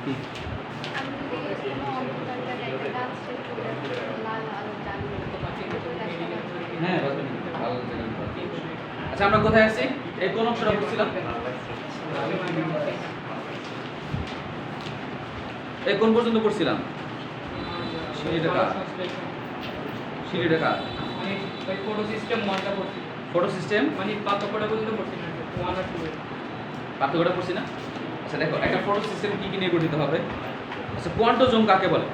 কি আমি যদি কোনো অন্ধকার জায়গায় একটা গাছ শেষ করে লাল আলো জ্বালিয়ে হ্যাঁ বাজবে না, ভালো জায়গা। আচ্ছা আমরা কোথায় আছি? এই কোন অংশটা পড়ছিলাম? এই কোন পর্যন্ত পড়ছিলাম? সিঁড়িটা কার? সিঁড়িটা কার? ফটো সিস্টেম 1টা পড়ছি, ফটো সিস্টেম মানে পাতাপড়া পর্যন্ত পড়ছি না, 1 আর 2 এর। পার্থক্যটা পড়ছি না? আচ্ছা দেখো একটা ফটো সিস্টেম কি কি নিয়ে গঠিত হবে। আচ্ছা কোয়ান্টোজোম কাকে বলে?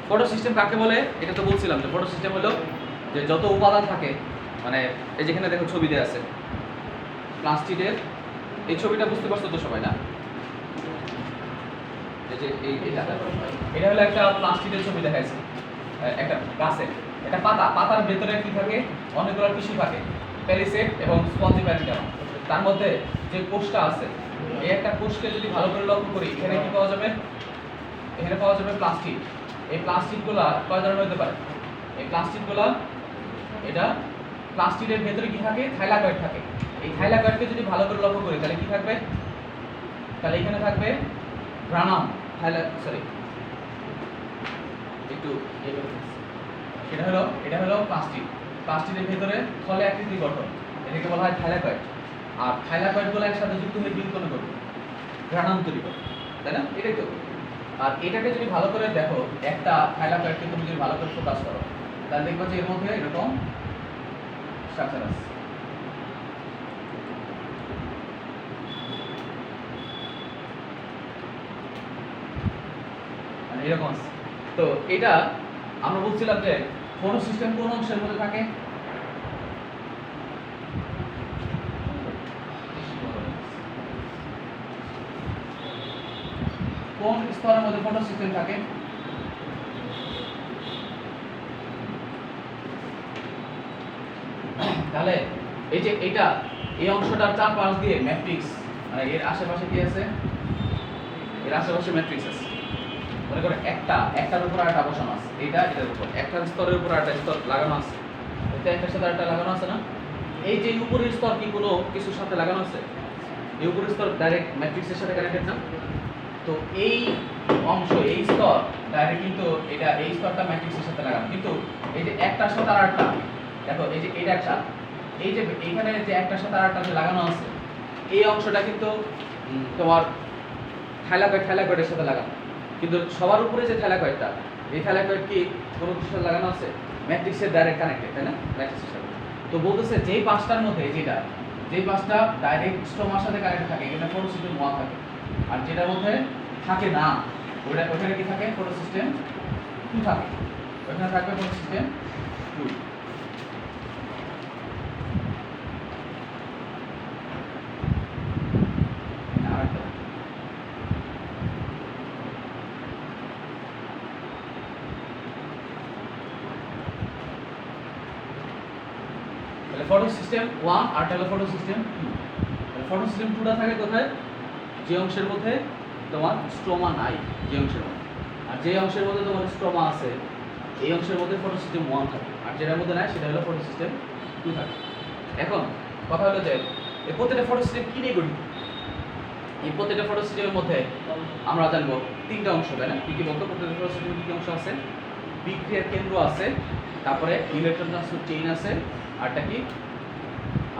ফটো সিস্টেম কাকে বলে এটা তো বলছিলাম যে ফটো সিস্টেম হলো যে যত উপাদান থাকে, মানে এই যেখানে দেখো ছবি দেওয়া আছে প্লাস্টিকের, এই ছবিটা বুঝতে পারছো তো সবাই না? এই যে এটা হলো একটা প্লাস্টিকের ছবি দেখাইছে, একটা গাছের একটা পাতার ভেতরে কি থাকে, অনেকগুলো টিস্যু থাকে, প্যারিসেট এবং স্পঞ্জি প্যারিকাম। তার মধ্যে যে কোষটা আছে, এই একটা কোষকে যদি ভালো করে লক্ষ্য করি, এখানে কি পাওয়া যাবে? এখানে পাওয়া যাবে প্লাস্টিক। এই প্লাস্টিকগুলা কয় ধরনের হতে পারে? এই প্লাস্টিকগুলা, এটা প্লাস্টিকের ভেতরে কি থাকে? থাইলাকয়েড থাকে। এই থাইলাকয়েডকে যদি ভালো করে লক্ষ্য করি তাহলে কি থাকবে? তাহলে এখানে থাকবে গ্রানাম, সরি একটু এটা হলো প্লাস্টিক। প্লাস্টিকের ভেতরে থলে আকৃতি গঠন, এটাকে বলা হয় থাইলাকয়েড। আর থাইলাকয়েডগুলো একসাথে যুক্ত হয়ে কি উৎপন্ন করবে? গ্রানাম তৈরি করবে, তাই না? এটাই তো। আর এটাকে যদি ভালো করে দেখো, একটা থাইলাকয়েডকে তুমি যদি ভালো করে ফোকাস করো তাহলে দেখবে যে এর মধ্যে এরকম স্ট্রাকচার আছে। মানে এরকম আছে। তো এটা আমরা বলছিলাম যে ফটো সিস্টেম কোন অংশের মধ্যে থাকে? কোন স্তরের মধ্যে ফটো সিস্টেম থাকে? তাহলে এই যে এটা, এই অংশটার চারপাশ দিয়ে ম্যাট্রিক্স, মানে এর আশেপাশে কি আছে? এর আশেপাশে ম্যাট্রিক্স আছে। মনে করো একটার উপর আরেকটা বসানো আছে, এটার উপর একটার স্তরের উপর আরেকটা স্তর লাগানো আছে, এটা একটার সাথে আরেকটা লাগানো আছে না? এই যে উপরের স্তর কি কোনো কিছুর সাথে লাগানো আছে? এই উপরের স্তর ডাইরেক্ট ম্যাট্রিক্সের সাথে কানেক্টেড না? তো এই অংশ, এই স্তর ডাইরেক্ট কিন্তু এটা, এই স্তরটা ম্যাট্রিক্সের সাথে লাগানো, কিন্তু এই যে একটার সাথে আরেকটা, দেখো এই যে এটা একটা, এই যে এইখানে যে একটার সাথে আরেকটা যে লাগানো আছে, এই অংশটা কিন্তু তোমার থাইলাকয়েডের সাথে লাগানো। কিন্তু সবার উপরে যে থাইলাকয়েডটা, এই থাইলাকয়েড কি কোনো কিছুর সাথে লাগানো আছে? ম্যাট্রিক্সের ডাইরেক্ট কানেক্টেড, তাই না? ম্যাট্রিক্সের সাথে। তো বলতেছে যেই পাঁচটার মধ্যে, যেই পাঁচটা ডাইরেক্ট স্ট্রোমার সাথে কানেক্ট থাকে, এখানে ফটো সিস্টেম 1 থাকে। আর যেটার মধ্যে থাকে না, ওখানে কি থাকে? ফটো সিস্টেম 2 থাকে। ওখানে থাকবে ফটো সিস্টেম 2। ফটো সিস্টেম 1 আর হলো ফটো সিস্টেম 2। ফটো সিস্টেম 2টা থাকে কোথায়? যে অংশের মধ্যে তোমার স্ট্রোমা নাই, যে অংশের মধ্যে। আর যে অংশের মধ্যে তোমার স্ট্রোমা আছে, এই অংশের মধ্যে ফটো সিস্টেম 1 থাকে। আর যেটার মধ্যে নাই সেটা হলো ফটো সিস্টেম 2 থাকে। এখন কথা হলো যে এই প্রত্যেকটা ফটো সিস্টেম কি নিয়ে গঠিত? এই প্রত্যেকটা ফটো সিস্টেমের মধ্যে আমরা জানবো 3টা অংশ, তাই না? কি কি বলতো? প্রত্যেকটা ফটো সিস্টেমে কি কি অংশ আছে? বিক্রিয়ার কেন্দ্র আছে, তারপরে ইলেকট্রন ট্রান্সফার চেইন আছে, আরটা কি?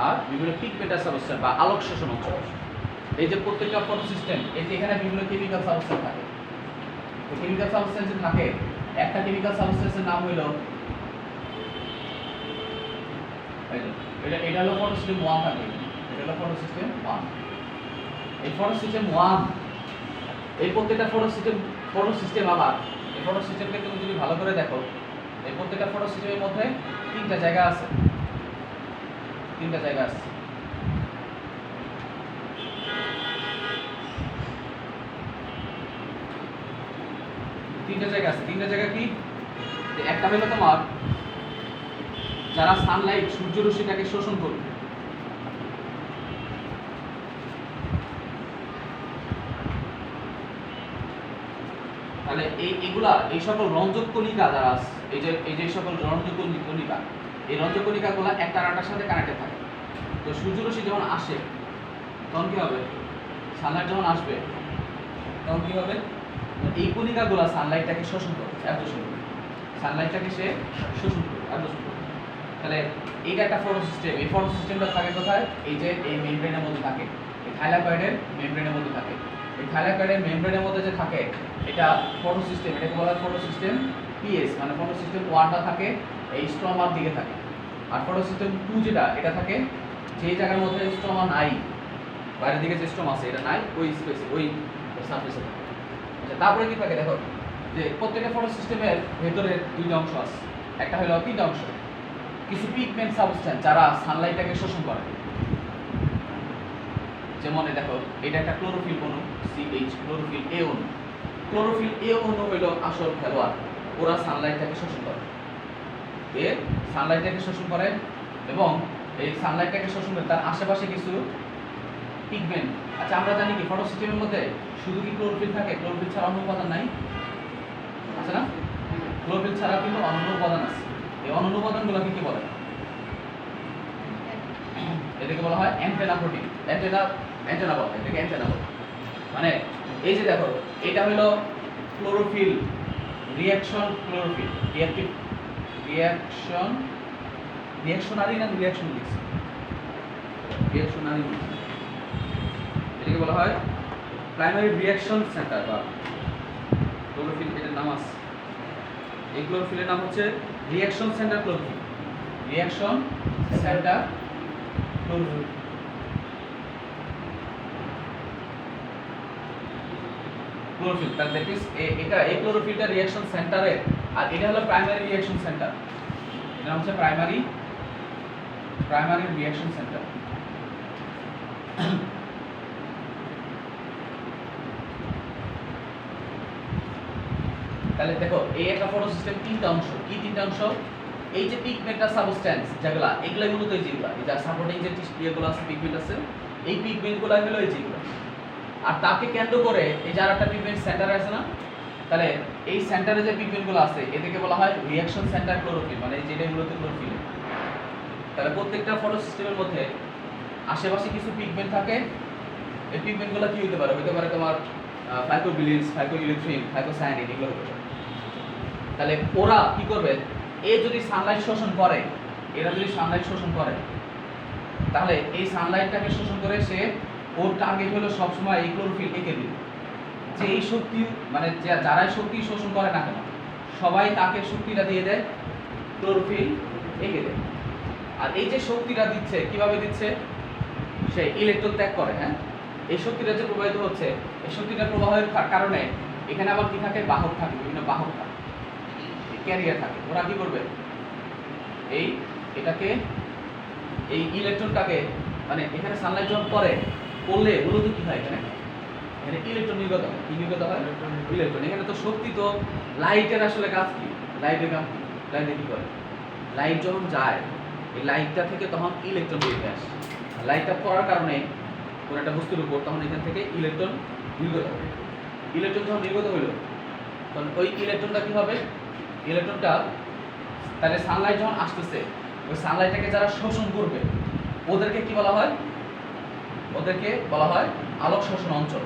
আর বিভিন্ন পিগমেন্টাস সাবস্টেন্স বা আলোক শোষণ অঞ্চল। এই যে প্রত্যেকটা ফটো সিস্টেম, এই যে এখানে বিভিন্ন কেমিক্যাল সাবস্টেন্স থাকে। তো কেমিক্যাল সাবস্টেন্স থাকে, একটা কেমিক্যাল সাবস্টেন্সের নাম হলো এটা হলো ফটো সিস্টেম 1 থাকে। এটা হলো ফটো সিস্টেম 1। এই ফটো সিস্টেম 1, এই প্রত্যেকটা ফটো সিস্টেম আবার এই ফটো সিস্টেমকে তুমি যদি ভালো করে দেখো, এই প্রত্যেকটা ফটো সিস্টেমের মধ্যে 3টা জায়গা আছে। 3টা জায়গা আছে। তিনটা জায়গা কি? একটা হলো তোমার যারা সানলাইট, সূর্য রশ্মিটাকে শোষণ করবে, তাহলে এই সকল রঞ্জক কণিকা যারা আছে, এই যে সকল রঞ্জক কণিকা, এই রঞ্জক কণিকাগুলো একটা আরেকটার সাথে কানেক্টেড থাকে। তো সূর্য রশ্মি যখন আসে তখন কি হবে? সানলাইট যখন আসবে তখন কি হবে, এই কণিকাগুলো সানলাইটটাকে শোষণ করবে, অ্যাবজর্পশন করবে, সানলাইটটাকে সে শোষণ করবে, অ্যাবজর্পশন করবে। তাহলে এইটা একটা ফটো সিস্টেম। এই ফটো সিস্টেমটা থাকে কোথায়? এই যে এই মেমব্রেনের মধ্যে থাকে, এই থাইলাকয়েডের মেমব্রেনের মধ্যে থাকে। এই থাইলাকয়েডের মেমব্রেনের মধ্যে যে থাকে এটা ফটো সিস্টেম, এটাকে বলা হয় ফটো সিস্টেম পিএস, মানে ফটো সিস্টেম 1টা থাকে এই স্ট্রমার দিকে থাকে, আর ফটো সিস্টেম 2 যেটা এটা থাকে যে জায়গার মধ্যে স্ট্রমা নাই, বাইরের দিকে যে স্ট্রম আছে এটা নাই, ওই স্পেসে ওই সারফেসে থাকে। আচ্ছা, তারপরে কি থাকে দেখো, যে প্রত্যেকটা ফটো সিস্টেমের ভেতরে 2টা অংশ আছে, একটা হলো 3টা অংশ, কিছু পিগমেন্ট সাবস্টেন্স যারা সানলাইটটাকে শোষণ করে। যেমন এই দেখো, এটা একটা ক্লোরোফিল অণু, CH, ক্লোরোফিল A অণু। ক্লোরোফিল A অণু হলো আসল খেলোয়াড়, ওরা সানলাইটটাকে শোষণ করে, সানলাইটটাকে শোষণ করে, এবং এই সানলাইটটাকে শোষণ করে তার আশেপাশে কিছু পিগমেন্ট। আচ্ছা, আমরা জানি কি ফটো সিস্টেমের মধ্যে শুধু কি ক্লোরোফিল থাকে? ক্লোরোফিল ছাড়া অন্য উপাদান নাই, আছে না? ক্লোরোফিল ছাড়া কিন্তু অন্য উপাদান আছে। এই অন্য উপাদানগুলোকে কি বলে? এটাকে বলা হয় অ্যান্টেনা প্রোটিন। অ্যান্টেনা বলা হয়, এটাকে অ্যান্টেনা বলে। মানে এই যে দেখো, এটা হলো ক্লোরোফিল রিঅ্যাকশন, ক্লোরোফিল রিঅ্যাকশনারি না রিঅ্যাকশন লিখছি, রিঅ্যাকশনারি। এটাকে বলা হয় প্রাইমারি রিঅ্যাকশন সেন্টার বা ক্লোরোফিল, এটার নাম আছে। এই ক্লোরোফিলের নাম হচ্ছে reaction centre chlorophyll, reaction centre chlorophyll. Chlorophyll তার দ্যাট ইজ এটা, এই ক্লোরোফিলটা রিঅ্যাকশন সেন্টারে, আর এটা হলো প্রাইমারি রিঅ্যাকশন সেন্টার। এটা হচ্ছে প্রাইমারি রিঅ্যাকশন সেন্টার। তাহলে দেখো, এই একটা ফটো সিস্টেম 3টা অংশ। কি 3টা অংশ? এই যে পিগমেন্ট সাবস্টেন্স যেগুলা, এগুলা মূলত এই যেগুলা, এই যে সাপোর্টিং যে টিস্যুগুলো আছে, পিগমেন্ট আছে, এই পিগমেন্টগুলো হলো এই যেগুলো। আর তাকে কেন্দ্র করে এই যে আরেকটা পিগমেন্ট সেন্টার আছে না, তাহলে এই সেন্টারে যে পিগমেন্টগুলো আছে এদেরকে বলা হয় রিঅ্যাকশন সেন্টার ক্লোরোফিল, মানে এই যেটা মূলত ক্লোরোফিল। তাহলে প্রত্যেকটা ফটো সিস্টেমের মধ্যে আশেপাশে কিছু পিগমেন্ট থাকে। এই পিগমেন্টগুলো কি হতে পারে? হতে পারে তোমার ফাইকোবিলিনস, ফাইকোইলেকট্রিন, ফাইকোসায়ানিন, এগুলো হতে পারে। তাহলে ওরা কি করবে? এ যদি সানলাইট শোষণ করে, এরা যদি সানলাইট শোষণ করে, তাহলে এই সানলাইটটাকে শোষণ করে সে, ওর টার্গেট হলো সবসময় এই ক্লোরোফিল একে দিবে। যে এই শক্তি, মানে যারাই শক্তি শোষণ করে না কেন, সবাই তাকে শক্তিটা দিয়ে দেয়, ক্লোরোফিল একে দেয়। আর এই যে শক্তিটা দিচ্ছে, কিভাবে দিচ্ছে? সে ইলেকট্রন ত্যাগ করে। হ্যাঁ, এই শক্তিটা যে প্রবাহিত হচ্ছে, এই শক্তিটা প্রবাহের কারণে এখানে আবার কি থাকে? বাহক থাকে, বিভিন্ন বাহক থাকে, ক্যারিয়ার থাকে। ওরা কি করবে? এটাকে, এই ইলেকট্রনটাকে, মানে এখানে সানলাইট যখন পড়লে মূলত কি হয়? এখানে ইলেকট্রন নির্গত হয়। কি নির্গত হয়? ইলেকট্রন। এখানে তো শক্তি, তো লাইটের আসলে কাজ কি? লাইটের কাজ কি? লাইটে কি করে? লাইট যখন যায়, এই লাইটটা থেকে তখন ইলেকট্রন বেরিয়ে আসে। লাইটটা পড়ার কারণে কোনো একটা বস্তুর উপর, তখন এখান থেকে ইলেকট্রন নির্গত হবে। ইলেকট্রন যখন নির্গত হলো, তখন ওই ইলেকট্রনটা কি হবে? ইলেকট্রনটা, তাহলে সানলাইট যখন আসতেছে, ওই সানলাইটটাকে যারা শোষণ করবে ওদেরকে কি বলা হয়? ওদেরকে বলা হয় আলোক শোষণ অঞ্চল।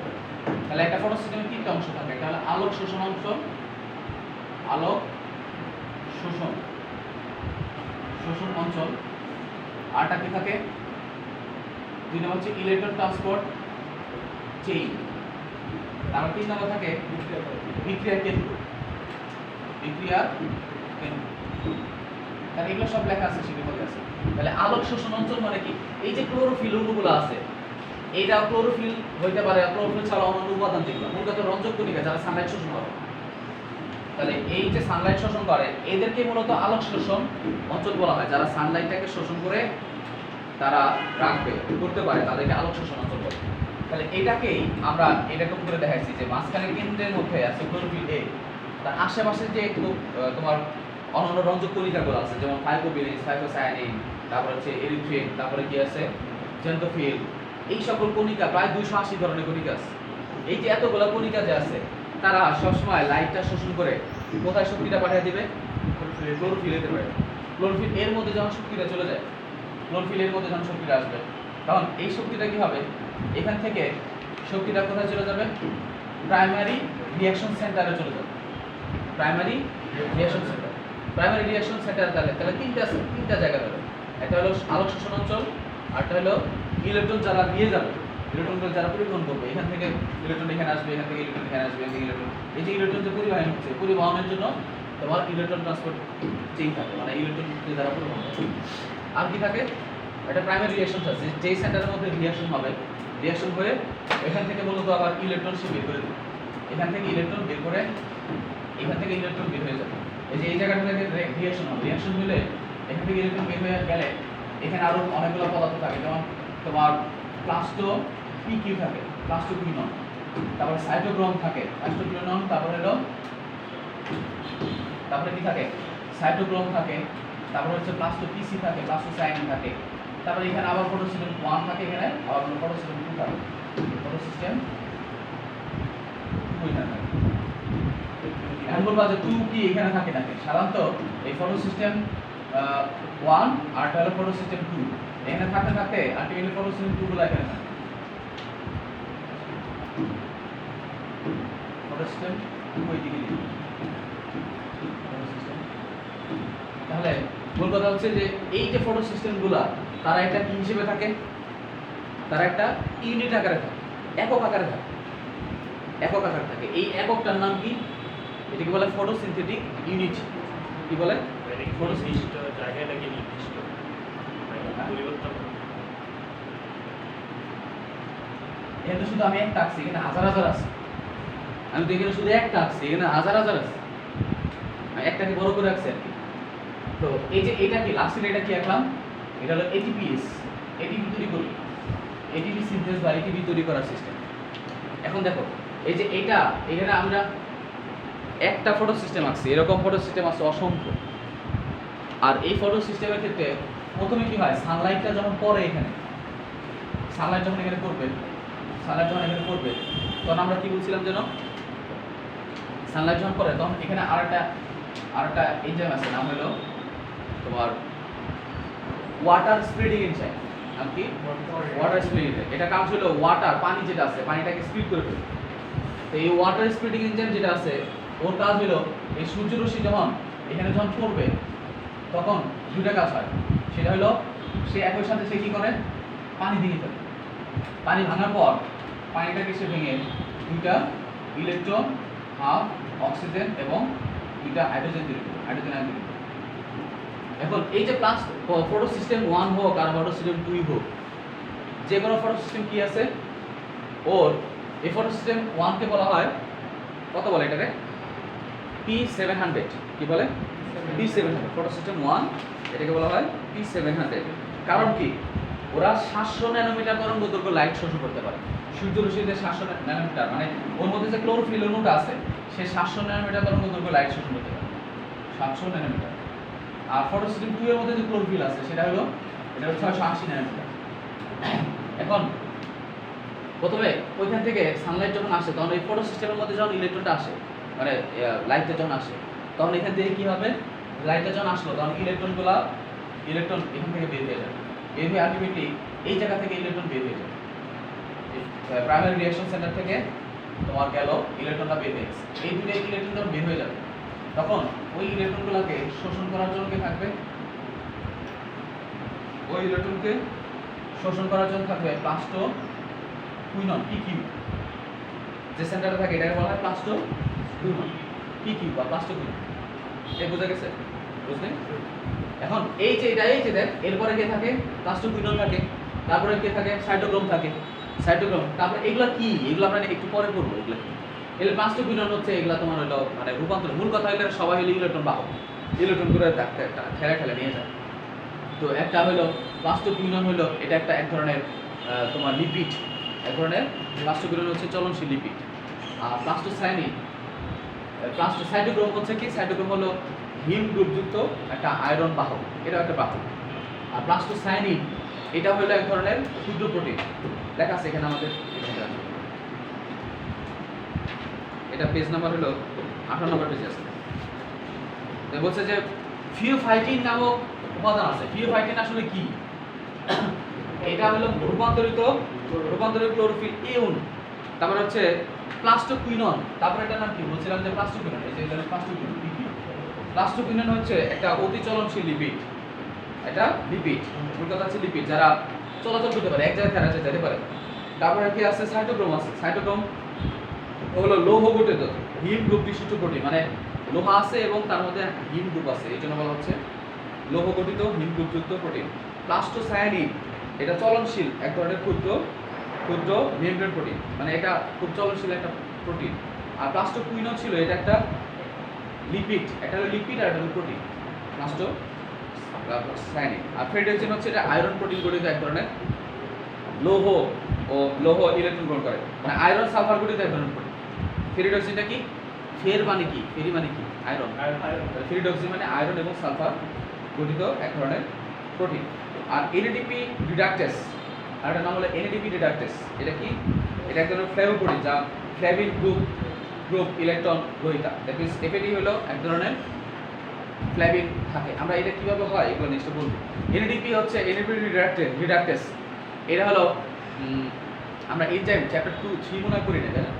তাহলে একটা ফটো সিস্টেমে 3টা অংশ থাকে। একটা হলো আলোক শোষণ অঞ্চল, আলোক শোষণ অঞ্চল। আরটা কি থাকে? 2 নম্বর হচ্ছে ইলেকট্রন ট্রান্সপোর্ট চেইন। তারপর 3 নম্বর থাকে বিক্রিয়ার কেন্দ্র। তাহলে এগুলো সব লেখা আছে, সেগুলোর মধ্যে আছে। তাহলে আলোক শোষণ অঞ্চল মানে কি? এই যে ক্লোরোফিল অণুগুলো আছে, এইটা ক্লোরোফিল হইতে পারে, ক্লোরোফিল ছাড়া অন্যান্য উপাদান যেগুলো, মূলত রঞ্জক কণিকা যারা সানলাইট শোষণ করে। তাহলে এই যে সানলাইট শোষণ করে, এদেরকে মূলত আলোক শোষণ অঞ্চল বলা হয়। যারা সানলাইটটাকে শোষণ করে তারা করতে পারে, তাদেরকে আলোক শোষণ অঞ্চল বলে। তাহলে এটাকেই আমরা এরকম করে দেখাইছি যে মাঝখানে কেন্দ্রের মধ্যে আছে ক্লোরোফিল এ, তার আশেপাশে যে একটু তোমার অন্যান্য রঞ্জক কণিকাগুলো আছে, যেমন ফাইকোবিলিনস, ফাইকোসায়ানিন, তারপর হচ্ছে এরিথ্রিন, তারপরে কি আছে জেন্টোফিল, এই সকল কণিকা প্রায় 280 ধরনের কণিকা আছে। এই যে এতগুলো কণিকা যে আছে, তারা সবসময় লাইটটা শোষণ করে কোথায় শক্তিটা পাঠিয়ে দিবে? ক্লোরোফিল এতে পারে। ক্লোরোফিল এর মধ্যে যখন শক্তিটা চলে যায়, ক্লোরোফিল এর মধ্যে যখন শক্তিটা আসবে, তখন এই শক্তিটা কি হবে? এখান থেকে শক্তিটা কোথায় চলে যাবে? প্রাইমারি রিঅ্যাকশন সেন্টারে চলে যাবে। Primary reaction centre, primary reaction centre তাহলে তিনটা জায়গা হলো। একটা হলো আলোক শোষণ অঞ্চল, আরটা হলো ইলেকট্রন যারা নিয়ে যাবে, ইলেকট্রনগুলো যারা পরিবহন করবে, এখান থেকে ইলেকট্রন এখানে আসবে, এখান থেকে ইলেকট্রন এখানে আসবে, এখান থেকে ইলেকট্রন, এই যে ইলেকট্রন যে পরিবহন হচ্ছে, পরিবহনের জন্য তোমার ইলেকট্রন ট্রান্সপোর্ট চেইন থাকে, মানে ইলেকট্রন দ্বারা পরিবহন করে। আর কি থাকে, একটা প্রাইমারি রিঅ্যাকশন আছে, যেই সেন্টারের মধ্যে রিঅ্যাকশন হবে, রিঅ্যাকশন হয়ে এখান থেকে মূলত আবার ইলেকট্রন সে বের করে দেবে, এখান থেকে ইলেকট্রন বের করে এখান থেকে ইলেকট্রন বের হয়ে যাবে। এই যে এই জায়গাটা থেকে রিঅ্যাকশন হবে, রিঅ্যাকশন হলে এখান থেকে ইলেকট্রন বের হয়ে গেলে এখানে আরো অনেকগুলো পদার্থ থাকে, যেমন তোমার প্লাস্টো পিকিউ থাকে, প্লাস্টোকুইনন, তারপরে সাইটোক্রোম থাকে, সাইটোকুইনন, তারপরে কি থাকে, সাইটোক্রোম থাকে, তারপরে হচ্ছে প্লাস্টো পিসি থাকে, প্লাস্টোসায়ানিন থাকে, তারপরে এখানে আবার ফটোসিস্টেম 1 থাকে, এখানে আবার ফটোসিস্টেম 2 থাকে, ফটোসিস্টেম 2 এখানে থাকে। এখন বলবা যে 2 কি এখানে থাকে নাকি? সাধারণত এই ফটোসিস্টেম 1 আর হলো ফটোসিস্টেম 2 এখানে থাকতে আলটিমেটলি ফটোসিস্টেম 2 গুলো এখানে থাকে। ফটোসিস্টেম 2 ওই দিকে লিখি। ফটোসিস্টেম, তাহলে মূল কথা হচ্ছে যে এই যে ফটোসিস্টেম গুলা তারা একটা কি হিসেবে থাকে, তারা একটা ইউনিট আকারে থাকে, একক আকারে থাকে, একক আকারে থাকে। এই এককটার নাম কি? এটাকে বলে ফটোসিনথেটিক ইউনিট। কি বলে? নির্দিষ্ট জায়গাটাকে নির্দিষ্ট পরিবর্তন। এখানে শুধু আমি একটা আঁকছি, এখানে হাজার হাজার আছে। আমি তো এখানে শুধু একটা আঁকছি, এখানে হাজার হাজার আছে। আমি একটাকে বড় করে আঁকছি আর কি। তো এই যে এটা কি লাস্টের, এটা কি আঁকলাম? এটা হলো এটিপিএস, এটিপি তৈরি করি, এটিপি সিনথেস বা এটিপি তৈরি করার সিস্টেম। এখন দেখো এই যে এটা, এখানে আমরা একটা ফটো সিস্টেম আঁকছি, এরকম ফটো সিস্টেম আছে অসংখ্য। আর এই ফটো সিস্টেমের ক্ষেত্রে প্রথমে কি হয়, সানলাইটটা যখন পড়ে এখানে, সানলাইট যখন এখানে পড়বে, সানলাইট যখন এখানে পড়বে তখন আমরা কি বলছিলাম যেন, সানলাইট যখন পড়ে তখন এখানে আরেকটা এনজাইম আছে, নাম হলো তোমার ওয়াটার স্প্রেডিং এনজাইম। নাম কি? Water spreading. এটা কাজ হলো ওয়াটার, পানি যেটা আছে পানিটাকে স্প্রিড করে ফেলবে। তো এই ওয়াটার স্প্রেডিং এনজাইম যেটা আছে ওর কাজ হলো এই সূর্যরশ্মি যখন এখানে যখন পড়বে তখন দুটা কাজ হয়। সেটা হলো সে একই সাথে সে কি করে, পানি ভেঙে ফেলে। পানি ভাঙার পর পানিটাকে সে ভেঙে দুইটা ইলেকট্রন, হাফ অক্সিজেন এবং দুইটা হাইড্রোজেন তৈরি করে, হাইড্রোজেন আয়ন তৈরি করে। এখন এই যে প্লাস ফটো সিস্টেম 1 হোক আর ফটো সিস্টেম 2 হোক, যে কোনো ফটো সিস্টেম কি আছে ওর, এই ফটো সিস্টেম 1 কে বলা হয় কত বলে এটাকে, P700। কি বলে? P700। ফটো সিস্টেম 1 এটাকে বলা হয় P700। কারণ কি, ওরা 700 ন্যানোমিটার তরঙ্গ দৈর্ঘ্য লাইট শোষণ করতে পারে। সূর্যরশ্মিতে 700 ন্যানোমিটার, মানে ওর মধ্যে যে ক্লোরোফিল অণুটা আছে সে 700 ন্যানোমিটার তরঙ্গ দৈর্ঘ্য লাইট শোষণ করতে পারে, 700 ন্যানোমিটার। আর ফটো সিস্টেম 2 এর মধ্যে যে ক্লোরোফিল আছে সেটা হলো 680 ন্যানোমিটার। এখন প্রথমে ওইখান থেকে সানলাইট যখন আসে তখন এই ফটো সিস্টেমের মধ্যে যখন ইলেকট্রনটা আসে, মানে লাইটটা যখন আসে তখন এখান থেকে কি হবে, লাইটটা যখন আসলো তখন ইলেকট্রন এখান থেকে বের হয়ে যাবে, বের হয়ে আলটিমেটলি এই জায়গা থেকে ইলেকট্রন বের হয়ে যাবে। প্রাইমারি রিঅ্যাকশন সেন্টার থেকে তোমার গেল ইলেকট্রনটা বের হয়ে গেছে, এই দুটো ইলেকট্রন যখন বের হয়ে যাবে তখন ওই ইলেকট্রনগুলোকে শোষণ করার জন্য কে থাকবে, ওই ইলেকট্রনকে শোষণ করার জন্য থাকবে প্লাস্টোকুইনন, পিকিউ। যে সেন্টারে থাকে এটাকে বলা হয় প্লাস্টোকুইনন, পিকিউ বা প্লাস্টোকুইনন। এই বোঝা গেছে? বুঝলে? এখন এই যে দেখ, এরপরে কে থাকে, প্লাস্টোকুইনন থাকে, তারপরে কে থাকে, সাইটোক্রোম থাকে, সাইটোক্রোম। তারপরে এগুলা কি, এগুলো আমরা একটু পরে পড়বো। এগুলো কি, এগুলো প্লাস্টোকুইনন হচ্ছে, এগুলা তোমার হলো মানে রূপান্তর। মূল কথা হলো সবাই হলো ইলেকট্রন বাহক, ইলেকট্রন করে ডাকতে একটা ঠেলা নিয়ে যায়। তো একটা হলো প্লাস্টোকুইনন, হলো এটা একটা এক ধরনের তোমার লিপিড, এক ধরনের প্লাস্টোকুইনন হচ্ছে চলনশীল লিপিড। আর সাইটোক্রোম হচ্ছে কি, সাইটোক্রোম হলো হিম গ্রুপযুক্ত একটা আয়রন বাহক, এটা একটা বাহক। আর প্লাস্টোসায়ানিন এটা হলো এক ধরনের ক্ষুদ্র প্রোটিন, লেখা আছে এখানে আমাদের, এটা পেজ নাম্বার হলো 18 নম্বর পেজে আছে। তো বলছে যে ফিওফাইটিন নামক উপাদান আছে। ফিওফাইটিন আসলে কি, এটা হলো রূপান্তরিত ক্লোরোফিল এ অণু। তারপর হচ্ছে প্লাস্টোকুইনন, তারপরে এটার নাম কি বলছিলাম যে প্লাস্টোকুইনন, এই যে এটা প্লাস্টোকুইনন লিপিড। প্লাস্টোকুইনন হচ্ছে একটা অতি চলনশীল লিপিড, এটা লিপিড, মূল কথা হচ্ছে লিপিড যারা চলাচল করতে পারে, এক জায়গায় থেকে আরেক জায়গায় যেতে পারে। তারপরে কি আছে, সাইটোক্রোম আছে। সাইটোক্রোম হলো লৌহ গঠিত হিম গ্রুপ বিশিষ্ট প্রোটিন, মানে লোহা আছে এবং তার মধ্যে হিম গ্রুপ আছে, এই জন্য বলা হচ্ছে লৌহ গঠিত হিম গ্রুপযুক্ত প্রোটিন। প্লাস্টোসায়ানিন এটা চলনশীল এক ধরনের ক্ষুদ্র ক্ষুদ্র মেমব্রেন প্রোটিন, মানে এটা খুব চলনশীল একটা প্রোটিন। আর প্লাস্টোকুইনন ছিল এটা একটা লিপিড, একটা হলো লিপিড আর একটা হলো প্রোটিন, প্লাস্টোসায়ানিন। আর ফেরিডক্সিন হচ্ছে এটা আয়রন প্রোটিন গঠিত এক ধরনের লৌহ ও লৌহ ইলেকট্রন গ্রহণ করে, মানে আয়রন সালফার গঠিত এক ধরনের প্রোটিন। ফেরিডক্সিনটা কি, ফের মানে কি, ফেরি মানে কি আয়রন, ফেরিডক্সিন মানে আয়রন এবং সালফার গঠিত এক ধরনের প্রোটিন। আর এনএডিপি রিডাক্টেস, আর এটার নাম হলো এনএডিপি রিডাক্টেস। এটা কি, এটা এক ধরনের ফ্লেভোপ্রোটিন যা ফ্লেভিন গ্রুপ ইলেকট্রন গ্রহীতা। দ্যাট মিনস এফএডি হলো এক ধরনের ফ্লেভিন থাকে। আমরা এটা কিভাবে হয় এগুলো নেক্সট বলবো। এনএডিপি হচ্ছে এনএডিপি রিডাক্টেস, এটা হলো আমরা এনজাইম চ্যাপ্টার 2 3 মনে হয় করি না, তাই না?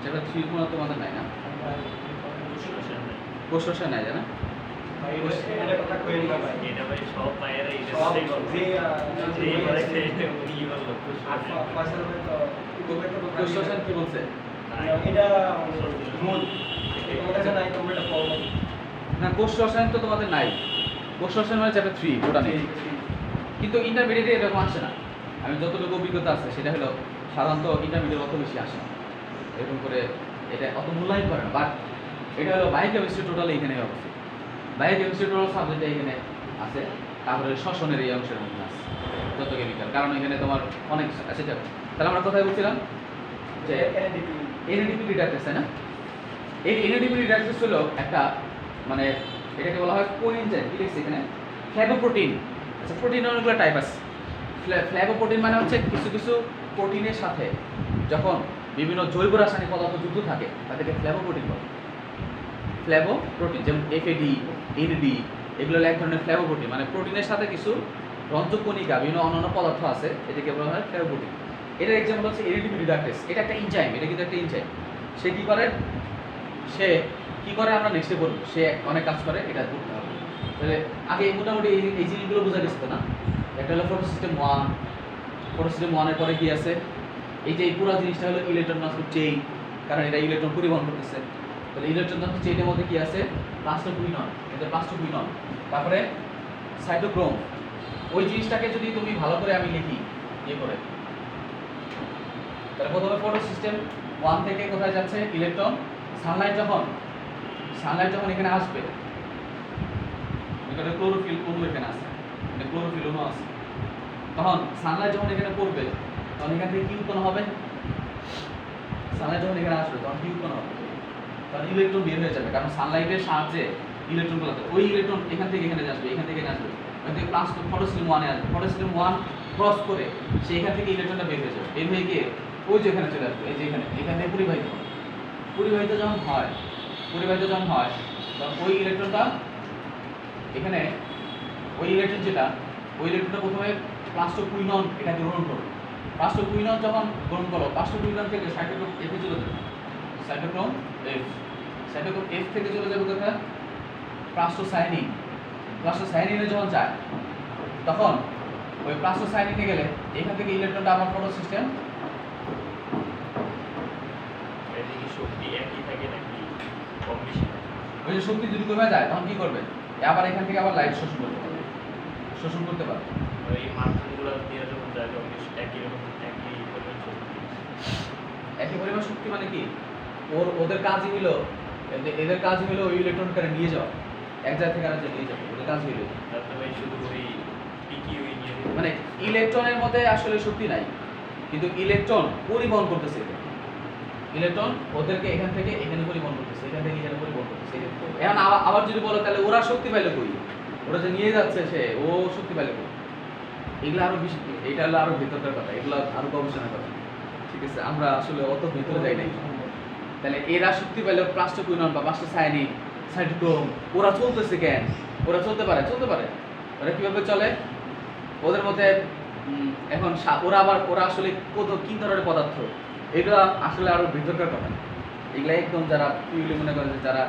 চ্যাপ্টার 3 মনে হয় তোমাদের নাই না, কোষ রসায়ন নাই, জানা? এটা ভাই সব মায়েরা এটা সাথেই বলে যে এবারে খেয়ে উনি কি বললো কোষ রসায়ন কি বলছে? না, কোষ রসায়ন তো তোমাদের নাই। কোষ রসায়ন মানে চ্যাপ্টার 3 ওটা নেই, কিন্তু ইন্টারমিডিয়েটে এরকম আসে না। আমি যতটুকু অভিজ্ঞতা আছে সেটা হলো সাধারণত ইন্টারমিডিয়েট অত বেশি আসে না, এরকম করে এটা অত মূল্যায়ন করে না। বাট এটা হলো বায়োকেমিস্ট্রি টোটালি এখানে অবস্থিত, বায়োকেমিস্ট্রি টোটাল সাবজেক্টটা এখানে আছে। তারপরে শ্বসনের এই অংশের মধ্যে আছে যত কেমিক্যাল, কারণ এখানে তোমার অনেক আছে যাবে। তাহলে আমরা কোথায় বলছিলাম যে এনএডিপি রিডাক্টেস, তাই না? এই এনএডিপি রিডাক্টেস হলো একটা, মানে এটাকে বলা হয় কোএনজাইম, কি লিখছে এখানে, ফ্লেভোপ্রোটিন। আচ্ছা, প্রোটিনের অনেকগুলো টাইপ আছে। ফ্লেভোপ্রোটিন মানে হচ্ছে কিছু কিছু প্রোটিনের সাথে যখন বিভিন্ন জৈব রাসায়নিক পদার্থ যুক্ত থাকে তাদেরকে ফ্লেভোপ্রোটিন বলে। ফ্লেভোপ্রোটিন যেমন এফএডি, এনডি, এগুলো এক ধরনের ফ্লেভোপ্রোটিন, মানে প্রোটিনের সাথে কিছু রঞ্জকণিকা বিভিন্ন অন্যান্য পদার্থ আছে, এটাকে বলা হয় ফ্লেভোপ্রোটিন। এটার এক্সাম্পল হচ্ছে এনএডিপি রিডাক্টেস, এটা একটা এনজাইম, এটা কিন্তু একটা এনজাইম। সে কি করে, আমরা নেক্সটে বলবো। সে অনেক কাজ করে, এটা করতে হবে। তাহলে আগে মোটামুটি এই জিনিসগুলো বোঝা গেছে না? একটা হলো ফটোসিস্টেম 1, ফটোসিস্টেম 1-এর পরে কি আছে, এই যে এই পুরো জিনিসটা হলো ইলেকট্রন ট্রান্সপোর্ট চেইন, কারণ এটা ইলেকট্রন পরিবহন করতেছে। তাহলে ইলেকট্রন ট্রান্সপোর্ট চেইনের মধ্যে কি আছে, প্লাস্টোকুইনন, এটা প্লাস্টোকুইনন। তারপরে সাইটোক্রোম, ওই জিনিসটাকে যদি তুমি ভালো করে আমি লিখি ইয়ে করে, তাহলে প্রথমে ফটোসিস্টেম 1 থেকে কোথায় যাচ্ছে ইলেকট্রন, সানলাইট যখন এখানে আসবে, এখানে ক্লোরোফিল অণু এখানে আছে, এটা ক্লোরোফিল অণু আছে, তখন সানলাইট যখন এখানে পড়বে তখন এখান থেকে কি উৎপন্ন হবে, সানলাইট যখন এখানে আসবে তখন কি উৎপন্ন হবে, তখন ইলেকট্রন বের হয়ে যাবে, কারণ সানলাইটের সাহায্যে ইলেকট্রনগুলো, ওই ইলেকট্রন এখান থেকে এখানে আসবে, এখান থেকে এখানে আসবে, এখান থেকে প্লাস ফটোসিস্টেম 1-এ আসবে, ফটোসিস্টেম 1 ক্রস করে সেইখান থেকে ইলেকট্রনটা বের হয়ে যাবে, বের হয়ে গিয়ে ওই যে এখানে চলে আসবে, এই যে এখান থেকে পরিবাহিত যখন হয় তখন ওই ইলেকট্রনটা এখানে, ওই ইলেকট্রনটা প্রথমে প্লাস্টোকুইনন এটা গ্রহণ করবে। প্লাস্টোকুইনন যখন গ্রহণ করো, প্লাস্টোকুইনন থেকে সাইটোক্রোম এফে চলে যাবে, সাইটোক্রোম এফ থেকে চলে যাবে কোথায়, প্লাস্টোসায়ানিনে যখন যায় তখন ওই প্লাস্টোসায়ানিনে গেলে এখান থেকে ইলেকট্রনটা আবার ফটোসিস্টেম, শক্তি একই থাকে নাকি কম বেশি? ওই যে শক্তি যদি কমে যায় তখন কি করবে, আবার এখান থেকে আবার লাইট শোষণ করতে পারবে। এই মাধ্যমগুলো দিয়ে যখন যায় তখন একই পরিমাণ শক্তি মানে কি, ওদের কাজই হলো, এদের কাজ হলো ওই ইলেকট্রনকে নিয়ে যাওয়া, এক জায়গা থেকে আরেক জায়গায় নিয়ে যাবে, ওদের কাজ হলো। শুধু ওই মানে ইলেকট্রনের মধ্যে আসলে শক্তি নাই, কিন্তু ইলেকট্রন পরিবহন করতেছে, ইলেকট্রন ওদেরকে এখান থেকে এখানে পরিবহন করতেছে, এখান থেকে এখানে পরিবহন করতেছে। এখন আবার যদি বলো তাহলে ওরা শক্তি পাইলো কই, ওরা যে নিয়ে যাচ্ছে সে ও শক্তি পাইলো কই, এগুলো আরো বেশি, এটা হলো আরো ভেতরকার কথা, এগুলো আরো গবেষণার কথা, ঠিক আছে? আমরা আসলে অত ভেতরে যাই নাই। তাহলে এরা শক্তি পাইলো প্লাস্টোকুইনন বা প্লাস্টোসায়ানিন, সাইটোক্রোম, ওরা চলতেছে কেন, ওরা চলতে পারে, ওরা কিভাবে চলে, ওদের মধ্যে এখন ওরা আসলে কি ধরনের পদার্থ, এটা আসলে আরো ভিতরকার কথা, এগুলা একদম যারা পিউলি মনে করে যে যারা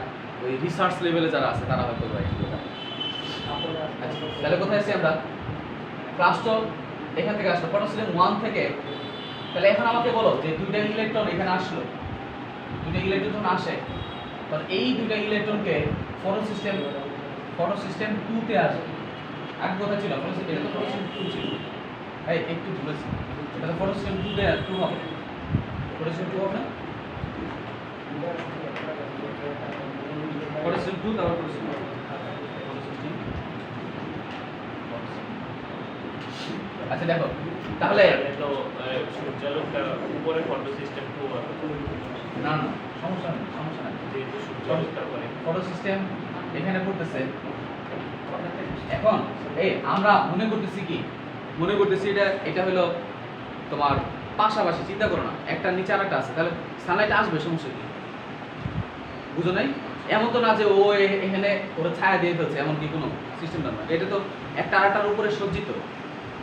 ওই রিসার্চ লেভেলে যারা আছে তারা হয়তো ভাই এগুলো জানে। আচ্ছা, তাহলে কোথায় আছি আমরা? ক্লাস 12 এখান থেকে আসলো, ফটোসিস্টেম 1 থেকে। তাহলে এখন আমাকে বলো যে দুইটা ইলেকট্রন এখানে আসলো, দুইটা ইলেকট্রন যখন আসে তখন এই দুইটা ইলেকট্রনকে ফটোসিস্টেম 2 তে আসবে। আগে কথা ছিল ফটোসিস্টেম, এটা তো ফটোসিস্টেম 2 ছিল, এই একটু ভুলেছি, এটা তো ফটোসিস্টেম 2 তে 2 হবে, ফটোসিস্টেম 2 হবে না, ফটোসিস্টেম 2 তারপর ফটোসিস্টেম 1। আচ্ছা দেখো তাহলে তো সূর্যালোকটা উপরে ফটো সিস্টেম 2 না না সমস্যা নেই, সমস্যা নেই, যেহেতু সূর্যালোকটা করে ফটো সিস্টেম এখানে পড়তেছে। এখন এই আমরা মনে করতেছি কি, মনে করতেছি এটা হলো তোমার পাশাপাশি, চিন্তা করো না, একটা নিচে আরেকটা আছে, তাহলে সানলাইট আসবে, সমস্যা কি? বুঝো নাই? এমন তো না যে ও এখানে ওরা ছায়া দিয়ে ফেলছে, এমন কি কোনো সিস্টেম না, এটা তো একটা আরেকটার উপরে সজ্জিত।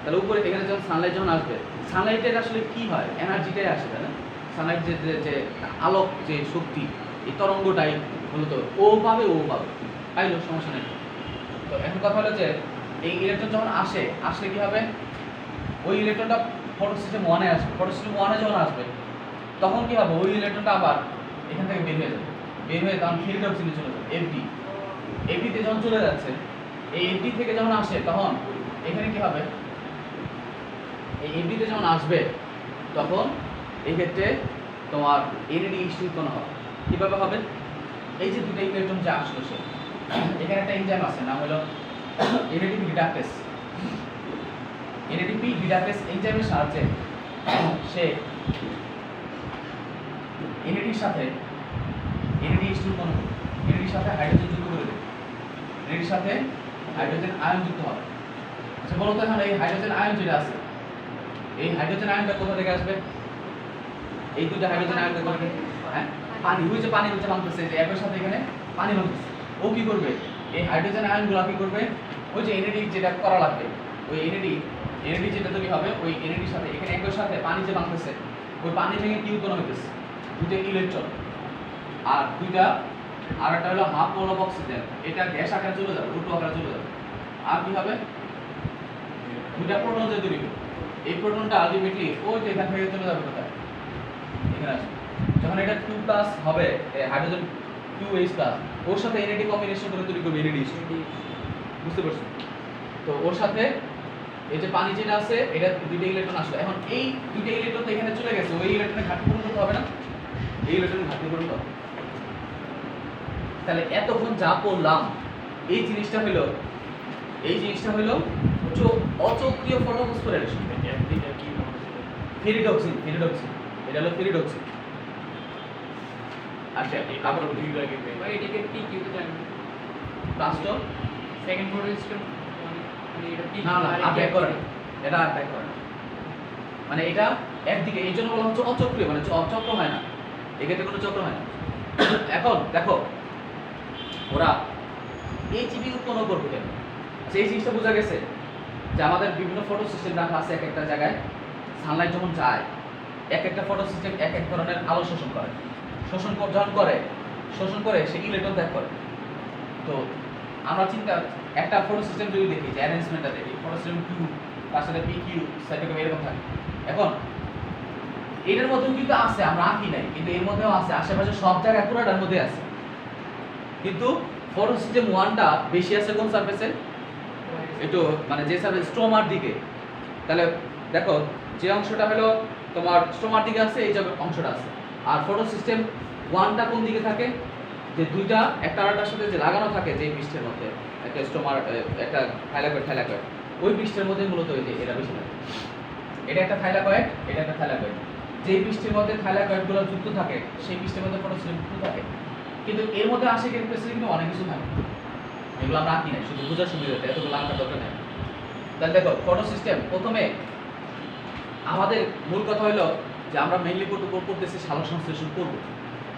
তাহলে উপরে এখানে যখন সানলাইট যখন আসবে, সানলাইটের আসলে কি হয়, এনার্জিটাই আসে, তাই না? সানলাইট যে আলোক যে শক্তি, এই তরঙ্গটাই মূলত ও পাবে, পাইলো, সমস্যা নেই। তো এখন কথা হলো যে এই ইলেকট্রন যখন আসলে কি হবে, ওই ইলেকট্রনটা ফটো সিস্টেম 1 এ আসবে, ফটো সিস্টেম 1 এ যখন আসবে তখন কি হবে, ওই ইলেকট্রনটা আবার এখান থেকে বের হয়ে যাবে, বের হয়ে তখন ফিল্ড অক্সিজেনে চলে যাবে, এফডি তে যখন চলে যাচ্ছে, এই এফডি থেকে যখন আসে তখন এখানে কি হবে, এই এফডি তে যখন আসবে তখন এই ক্ষেত্রে তোমার এনএডি ইস্যু উৎপন্ন হবে। কিভাবে হবে? এই যে দুটো ইলেকট্রন যা আসলো, সে এখানে একটা এনজাইম আছে, নাম হলো এনএডিপি রিডাক্টেস। এনএডিপি রিডাক্টেস এনজাইমের সাহায্যে সে এনএডির সাথে এনএডি ইস্যু উৎপন্ন করবে, এনএডির সাথে হাইড্রোজেন যুক্ত করে দেবে, এনএডির সাথে হাইড্রোজেন আয়ন যুক্ত হবে। আচ্ছা বলো তো এখন এই হাইড্রোজেন আয়ন যেটা আছে, এই হাইড্রোজেন আয়নটা কোথা থেকে আসবে? এই দুটো হাইড্রোজেন আয়ন কোথা থেকে? হ্যাঁ, পানি, ওই যে পানি হচ্ছে ভাঙতেছে, যে একই সাথে এখানে পানি ভাঙতেছে, ও কি করবে, এই হাইড্রোজেন আয়নগুলো কি করবে, ওই যে এনএডি যেটা করা লাগবে, ওই এনএডি যেটা তৈরি হবে, ওই এনএডির সাথে এখানে একই সাথে পানি যে ভাঙতেছে, ওই পানি থেকে কি উৎপন্ন হইতেছে, দুটো ইলেকট্রন, আর আর একটা হলো হাফ মোল অফ অক্সিজেন, এটা গ্যাস আকারে চলে যাবে, রুট আকারে চলে যাবে, আর কি হবে, দুটা প্রোটন যে তৈরি হবে, এই প্রোটনটা আলটিমেটলি ওই যে এখান থেকে চলে যাবে কোথায়, এখানে আসবে। যখন এটা 2+ হবে, হাইড্রোজেন 2H+, ওর সাথে এনএডি কম্বিনেশন করে তৈরি করবে এনএডি, বুঝতে পারছো? তো ওর সাথে এই যে পানি যেটা আছে, এটা দুইটা ইলেকট্রন আসলো, এখন এই দুইটা ইলেকট্রন তো এখানে চলে গেছে, ওই ইলেকট্রনের ঘাটতি পূরণ করতে হবে না, এই ইলেকট্রনের ঘাটতি পূরণ করতে হবে। তাহলে এতক্ষণ যা পড়লাম এই জিনিসটা হলো অচক্রিয় ফটোফসফোরাইলেশন, এটা কি ফেরিডক্সিন, এটা হলো ফেরিডক্সিন। আচ্ছা আবার দুই ভাগে ভাই এটাকে কি কি তো জানি প্লাস্টর সেকেন্ড ফটো সিস্টেম মানে এটা কি না আট্যাক করে না, এটা আট্যাক করে না, মানে এটা একদিকে, এই জন্য বলা হচ্ছে অচক্রিয়, মানে চক্র হয় না, এক্ষেত্রে কোনো চক্র হয় না। এখন দেখো ওরা এইচবি উৎপন্ন করবে কেন, সেই জিনিসটা বোঝা গেছে যে আমাদের বিভিন্ন ফটো সিস্টেম রাখা আছে এক একটা জায়গায়, সানলাইট যখন যায় এক একটা ফটো সিস্টেম এক এক ধরনের আলো শোষণ করে সে ইলেকট্রন ত্যাগ করে। তো আমরা একটা ফটো সিস্টেম যদি দেখি, যে অ্যারেঞ্জমেন্টটা দেখি, ফটো সিস্টেম কিউ, তার সাথে পি কিউ সাইটোকম এরকম থাকে। এখন এটার মধ্যেও কিন্তু আছে, আমরা আঁকি নাই, কিন্তু এর মধ্যেও আছে, আশেপাশে সব জায়গায় পুরোটার মধ্যে আছে, কিন্তু ফটো সিস্টেম 1টা বেশি আছে কোন সারফেসে, একটু মানে যে সারফেস স্ট্রোমার দিকে। তাহলে দেখো যে অংশটা হলো তোমার স্ট্রোমার দিকে আছে, এই যে অংশটা আছে, আর ফটো সিস্টেম 1টা কোন দিকে থাকে, যে দুইটা একটা আরেকটার সাথে যে লাগানো থাকে, যে পৃষ্ঠের মধ্যে একটা স্ট্রোমার, একটা থাইলাকয়েড, ওই পৃষ্ঠের মধ্যে মূলত এই যে এটা বেশি থাকে, এটা একটা থাইলাকয়েড, এটা একটা থাইলাকয়েড, যে পৃষ্ঠের মধ্যে থাইলাকয়েডগুলো যুক্ত থাকে সেই পৃষ্ঠের মধ্যে ফটো সিস্টেম 2 থাকে। কিন্তু এর মধ্যে আসে কিন্তু অনেক কিছু থাকে, এগুলো আমরা আঁকি নাই, শুধু বোঝার সুবিধাতে, এতগুলো আঁকার দরকার নেই। তাহলে দেখো ফটো সিস্টেম প্রথমে আমাদের মূল কথা হলো যে আমরা মেইনলি করতেছি সালোক সংশ্লেষণ করব।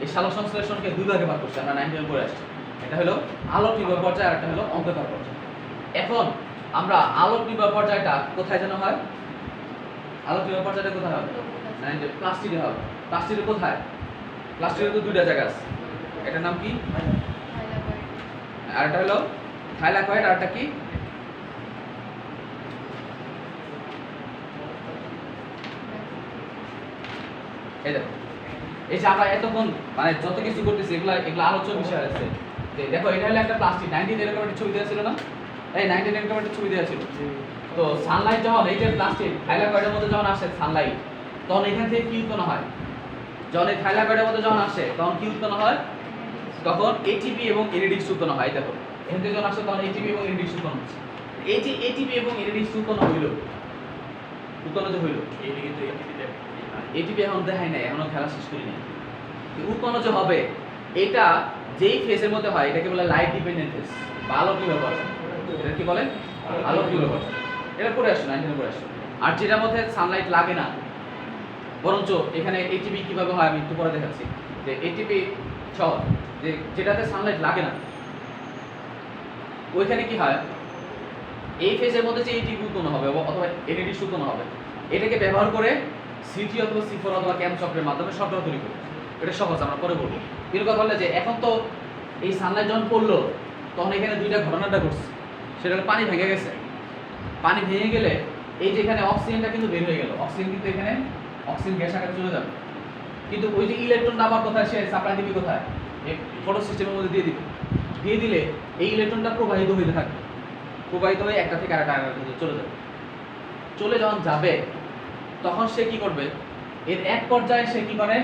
এই সালোক সংশ্লেষণকে দুই ভাগে ভাগ করছি, আমরা 9 পড়ে আসছি, এটা হলো আলোক নির্ভর পর্যায় আর একটা হলো অন্ধকার পর্যায়। এখন আমরা আলোক নির্ভর পর্যায়টা কোথায় যেন হয়, আলোক নির্ভর পর্যায়টা কোথায় হবে, 9 প্লাস্টিকে হবে, প্লাস্টিকের কোথায়? প্লাস্টিকের তো দুইটা জায়গা আছে, এটার নাম কি? থাইলাকয়েড। আর এটা হলো থাইলাকয়েড, আর এটা কি? এই দেখো, এই যে আমরা এতক্ষণ মানে যত কিছু করতেছি এগুলা এগুলা আলোচ্য বিষয় আছে। দেখো এটা হলো একটা প্লাস্টিক, 19 এরকম একটা ছবি দেওয়া ছিল না? এই 19 এরকম একটা ছবি দেওয়া ছিল। তো সানলাইট যখন এই যে প্লাস্টিক থাইলাকয়েডের মধ্যে যখন আসে সানলাইট, তখন এখান থেকে কি উৎপন্ন হয়? যখন এই থাইলাকয়েডের মধ্যে যখন আসে তখন কি উৎপন্ন হয়? তখন এটিপি এবং এনএডিএক্স উৎপন্ন হয়। দেখো এখান থেকে যখন আসে তখন এটিপি এবং এনএডিএক্স উৎপন্ন হচ্ছে। এই যে এটিপি এবং এনএডিএক্স উৎপন্ন হইল, উৎপন্ন যে হইল, এইদিকে তো এটিপি দেখ এটিপি এখন দেখাই নাই, এখনো খেলা শেষ করি নাই। উৎপন্ন যে হবে এটা যেই ফেজের মধ্যে হয় এটাকে বলে লাইট ডিপেন্ডেন্ট ফেজ বা আলোকীয় ব্যবহার। এটা কি বলে? আলোকীয় ব্যবহার। এটা পড়ে আসো, 19 পড়ে আসো। আর যেটার মধ্যে সানলাইট লাগে না, বরঞ্চ এখানে এটিপি কিভাবে হয় আমি একটু পরে দেখাচ্ছি। যে এটিপি সহ যে যেটাতে সানলাইট লাগে না, ওইখানে কি হয়, এই ফেজের মধ্যে যে এটিপি উৎপন্ন হবে অথবা এনএডিএক্স উৎপন্ন হবে, এটাকে ব্যবহার করে সিটি অথবা C4 অথবা ক্যাম চক্রের মাধ্যমে শর্করা তৈরি করবে। এটা সহজ, আমরা পরে বলবো। কিন্তু কথা হলো যে এখন তো এই সানলাইট যখন পড়লো তখন এখানে দুইটা ঘটনাটা ঘটছে। সেটা হলো পানি ভেঙে গেছে। পানি ভেঙে গেলে এই যে এখানে অক্সিজেনটা কিন্তু বের হয়ে গেল, অক্সিজেন কিন্তু এখানে অক্সিজেন গ্যাস আকারে চলে যাবে। কিন্তু ওই যে ইলেকট্রনটা আবার কোথায় সে সাপ্লাই দিবে কোথায়? এই ফটো সিস্টেমের মধ্যে দিয়ে দিবে। দিয়ে দিলে এই ইলেকট্রনটা প্রবাহিত হইতে থাকবে, প্রবাহিত হয়ে একটা থেকে আরেকটা চলে যাবে। চলে যখন যাবে তখন সে কি করবে? এর এক পর্যায়ে সে কি করে?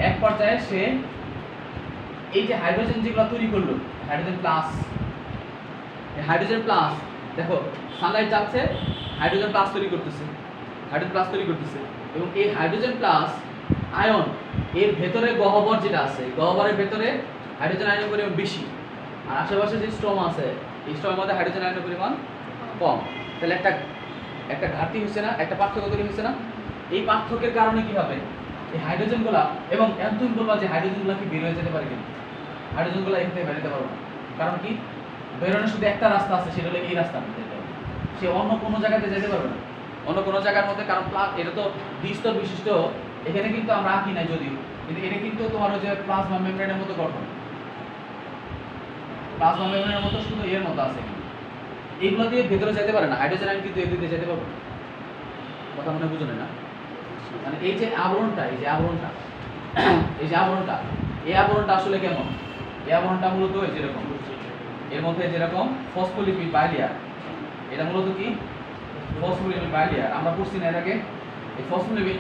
এক পর্যায়ে সে এই যে হাইড্রোজেন যেগুলো তৈরি করলো, হাইড্রোজেন প্লাস, হাইড্রোজেন প্লাস দেখো সানলাইট যাচ্ছে, হাইড্রোজেন প্লাস তৈরি করতেছে, হাইড্রোজেন প্লাস তৈরি করতেছে, এবং এই হাইড্রোজেন প্লাস আয়ন এর ভেতরে গহ্বর যেটা আছে, গহ্বরের ভেতরে হাইড্রোজেন আয়নের পরিমাণ বেশি, আর আশেপাশে যে স্ট্রম আছে এই স্ট্রমের মধ্যে হাইড্রোজেন আয়নের পরিমাণ কম। তাহলে একটা ঘাটতি হচ্ছে না, একটা পার্থক্য তৈরি হচ্ছে না? এই পার্থক্যের কারণে কি হবে? এই হাইড্রোজেনগুলা, এবং তুমি বলবা যে হাইড্রোজেনগুলা কি বের হয়ে যেতে পারে কিনা? হাইড্রোজেনগুলা এখান থেকে বেরোতে পারবে না। কারণ কি? বেরোনোর শুধু একটা রাস্তা আছে, সেটা হলো এই রাস্তা। সে অন্য কোনো জায়গাতে যেতে পারবে না, অন্য কোনো জায়গার মধ্যে। কারণ এটা তো দ্বিস্তর বিশিষ্ট, এখানে কিন্তু আমরা আঁকি নাই যদিও, কিন্তু এটা কিন্তু তোমার ওই যে প্লাজমা মেমব্রেনের মতো গঠন, প্লাজমা মেমব্রেনের মতো, শুধু এর মতো আছে। এইগুলো দিয়ে ভেতরে যেতে পারে না হাইড্রোজেন আয়ন, কিন্তু এদিকে যেতে পারবে না। কথা মনে বুঝুন না? মানে এই যে আবরণটা, এই যে আবরণটা, এই যে আবরণটা, এই আবরণটা আসলে কেমন? এই আবরণটা মূলত এই যেরকম, এর মধ্যে যেরকম ফসফোলিপিড বাইলিয়ার, এটা মূলত কি? ফসফোলিপিড বাইলিয়ার। আমরা পড়ছি না এর আগে? এই ফসফোলিপিড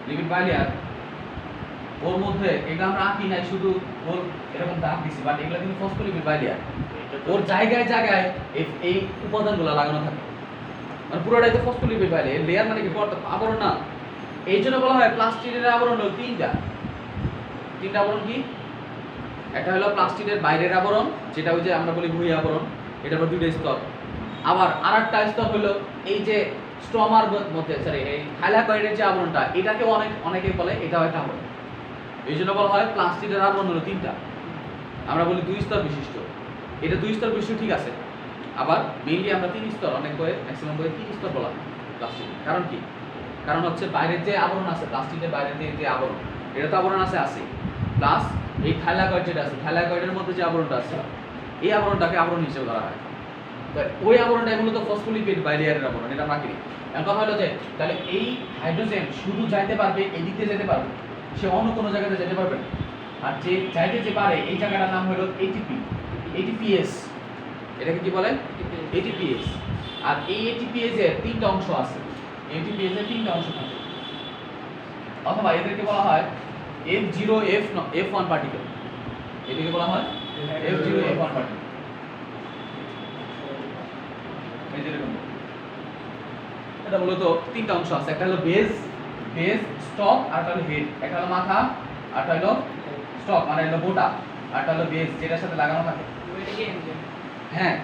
লিপিড বাইলিয়ার, ওর মধ্যে এটা আমরা আঁকি নাই, শুধু ওর এরকম দাগ দিছি, বাট এগুলো কিন্তু ফসফোলিপিড বাইলিয়ার। ওর জায়গায় জায়গায় এই উপাদানগুলো লাগানো থাকে, মানে পুরোটাই তো ফসফোলিপিড বাইলিয়ার। লেয়ার মানে কি? আবরণ না। এই জন্য বলা হয় প্লাস্টিকের আবরণ হলো তিনটা আবরণ। কি? একটা হলো প্লাস্টিকের বাইরের আবরণ, যেটা ওই যে আমরা বলি বহি আবরণ, এটার উপর দুইটা স্তর। আবার আরেকটা স্তর হলো এই যে স্ট্রমার মধ্যে, সরি এই থাইলাকয়েডের যে আবরণটা, এটাকে অনেকে বলে এটাও একটা আবরণ। এই জন্য বলা হয় প্লাস্টিকের আবরণ হলো তিনটা। আমরা বলি 2 স্তর বিশিষ্ট, এটা 2 স্তর বিশিষ্ট, ঠিক আছে। আবার মেইনলি আমরা 3 স্তর, অনেক বইয়ে ম্যাক্সিমাম বইয়ে 3 স্তর বলা হয় প্লাস্টিক। কারণ কি? কারণ হচ্ছে বাইরের যে আবরণ আছে, প্লাস্টিকের বাইরের যে আবরণ, এটা তো আবরণ আছে প্লাস এই থাইলাকয়েড যেটা আছে, থাইলাকয়েডের মধ্যে যে আবরণটা আছে, এই আবরণটাকে আবরণ হিসেবে ধরা হয়। তো ওই আবরণটা মূলত ফসফোলিপিড বাইলিয়ারের আবরণ, এটা বাকি। এখন কথা হলো যে তাহলে এই হাইড্রোজেন শুধু যাইতে পারবে, এদিকে যেতে পারবে, সে অন্য কোনো জায়গাতে যেতে পারবে না। আর যে যাইতে যে পারে, এই জায়গাটার নাম হলো এটিপি, এটিপিএস। এটাকে কি বলে? এটিপিএস। আর এই এটিপিএস এর 3টা অংশ আছে, এটিপিএস এর 3টা অংশ থাকে, অথবা এদেরকে বলা হয় F0 F1 পার্টিকেল। এটাকে বলা হয় F0 F1 পার্টিকেল। এই যেরকম এটা মূলত 3টা অংশ আছে, একটা হলো বেজ, স্টক, আর একটা হলো হেড। একটা হলো মাথা, আর একটা হলো স্টক মানে হলো বোটা, আর একটা হলো বেজ যেটার সাথে লাগানো থাকে। হ্যাঁ,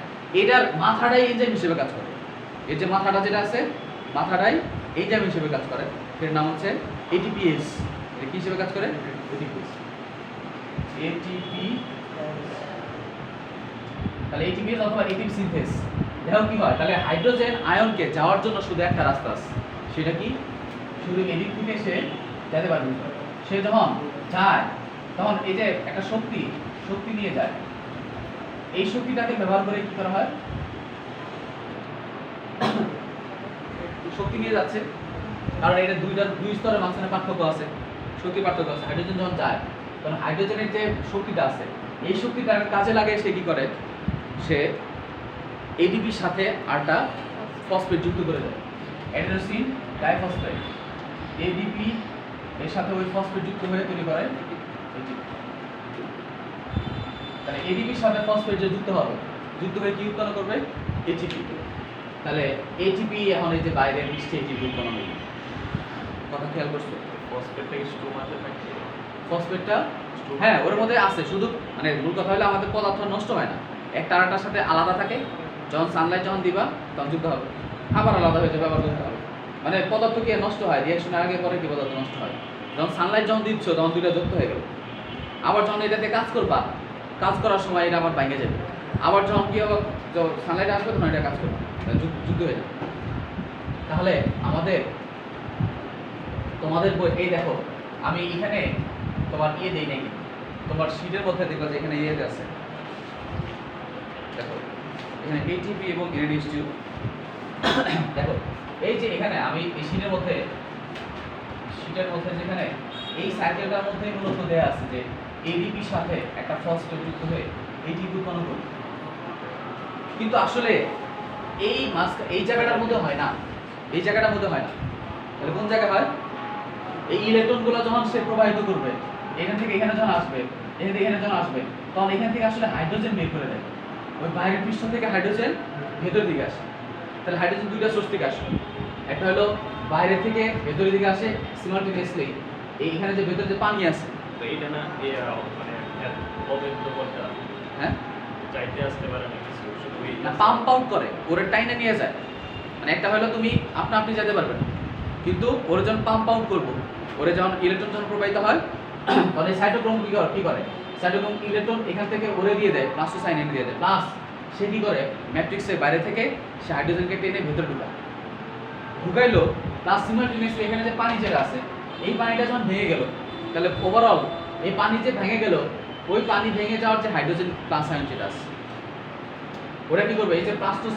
এটার মাথাটাই এনজাইম হিসেবে কাজ করে। এর যে মাথাটা যেটা আছে, মাথাটাই এনজাইম হিসেবে কাজ করে, এর নাম হচ্ছে এটিপিএস। এটা কি হিসেবে কাজ করে? এটিপিএস। এটিপি, তাহলে এটিপিএস অথবা এটিপি সিনথেস। দেখো কি হয়, তাহলে হাইড্রোজেন আয়নকে যাওয়ার জন্য শুধু একটা রাস্তা আছে, সেটা কি? শুধু এদিক থেকে সে যেতে পারবে না। সে যখন যায় তখন এই যে একটা শক্তি নিয়ে যায়, এই শক্তিটাকে ব্যবহার করে কি করা হয়, শক্তি নিয়ে যাচ্ছে, কারণ এটা দুই স্তরের মাঝখানে পার্থক্য আছে, শক্তি পার্থক্য আছে। হাইড্রোজেন যখন যায় তখন হাইড্রোজেনের যে শক্তিটা আছে এই শক্তিটার কাজে লাগে সে কি করে, সে এডিপির সাথে আরটা ফসফেট যুক্ত করে দেয়, অ্যাডেনোসিন ডাইফসফেট, এডিপি এর সাথে ওই ফসফেট যুক্ত হয়ে তৈরি করে ATP। তাহলে এডিপির সাথে ফসফেট যে যুক্ত হবে, যুক্ত হয়ে কি উৎপন্ন করবে, এটিপি। তাহলে এটিপি এখন এই যে বাইরের মিষ্টি এটিপি উৎপন্ন হবে। কথা খেয়াল করছো? ফসফেটটা কি স্টোমাতে থাকে? ফসফেটটা হ্যাঁ ওর মধ্যে আছে, শুধু মানে মূল কথা হলো আমাদের পদার্থ নষ্ট হয় না, একটা আরেকটার সাথে আলাদা থাকে, যখন সানলাইট যখন দিবা তখন যুক্ত হবে, আবার আলাদা হয়ে যাবে, আবার যুক্ত হবে। মানে পদার্থ কি নষ্ট হয়, রিঅ্যাকশনের আগে পরে কি পদার্থ নষ্ট হয়, যখন সানলাইট যখন দিচ্ছ তখন দুইটা যুক্ত হয়ে গেল, আবার যখন এটাতে কাজ করবা, কাজ করার সময় এটা আবার ভেঙে যাবে, আবার যখন কি হবে, সানলাইট আসবে তখন এটা কাজ করবে, যুক্ত হয়ে যাবে। তাহলে আমাদের তোমাদের বই এই দেখো আমি এখানে তোমার দেই নাই, তোমার শীটের মধ্যে দেখো যে এখানে আছে, দেখো এখানে এটিপি এবং NADH2 দেখো এই যে এখানে আমি এই শীটের মধ্যে যেখানে এই সাইকেলটার মধ্যে মূলত দেয়া আছে যে এডিপির সাথে একটা ফসফেট যুক্ত হয়ে এটিপি উৎপন্ন করবে, কিন্তু আসলে এই জায়গাটার মধ্যে হয় না, এই জায়গাটার মধ্যে হয় না। তাহলে কোন জায়গায় হয়, এই ইলেকট্রনগুলো যখন সে প্রবাহিত করবে এখান থেকে এখানে যখন আসবে, এখান থেকে এখানে যখন আসবে তখন এখান থেকে আসলে হাইড্রোজেন বের করে দেয়, ওই বাইরের পৃষ্ঠ থেকে হাইড্রোজেন ভেতরের দিকে আসে। তাহলে হাইড্রোজেন দুইটা সোর্স থেকে আসে, একটা হলো বাইরে থেকে ভেতরের দিকে আসে সিমালটেনিয়াসলি, এইখানে যে ভেতরে যে পানি আছে, তো এটা না মানে অবৈধ বলটা হ্যাঁ চাইতে আসতে পারে না কিছু, শুধু এই না পাম্প আউট করে, ওরে টাইনে নিয়ে যায়। মানে একটা হলো তুমি আপনি যেতে পারবেন, কিন্তু ওরে যখন পাম্প আউট করবো, ওরে যখন ইলেকট্রন যখন প্রবাহিত হয় তখন এই সাইটোক্রোম কি করে, সাইটোক্রোম ইলেকট্রন এখান থেকে ওরে দিয়ে দেয়, প্লাস টু সাইন দিয়ে দেয়, প্লাস সে কি করে ম্যাট্রিক্সের বাইরে থেকে সে হাইড্রোজেনকে টেনে ভেতরে ঢুকাইলো, প্লাস সিমালটেনিয়াসলি এখানে যে পানি যেটা আছে এই পানিটা যখন ভেঙে গেল, তাহলে ওভারঅল এই পানি যে ভেঙে গেল, ওই পানি ভেঙে যাওয়ার যে হাইড্রোজেন প্লাস আয়ন যেটা আছে ওরা কি করবে, এই যে প্লাস টু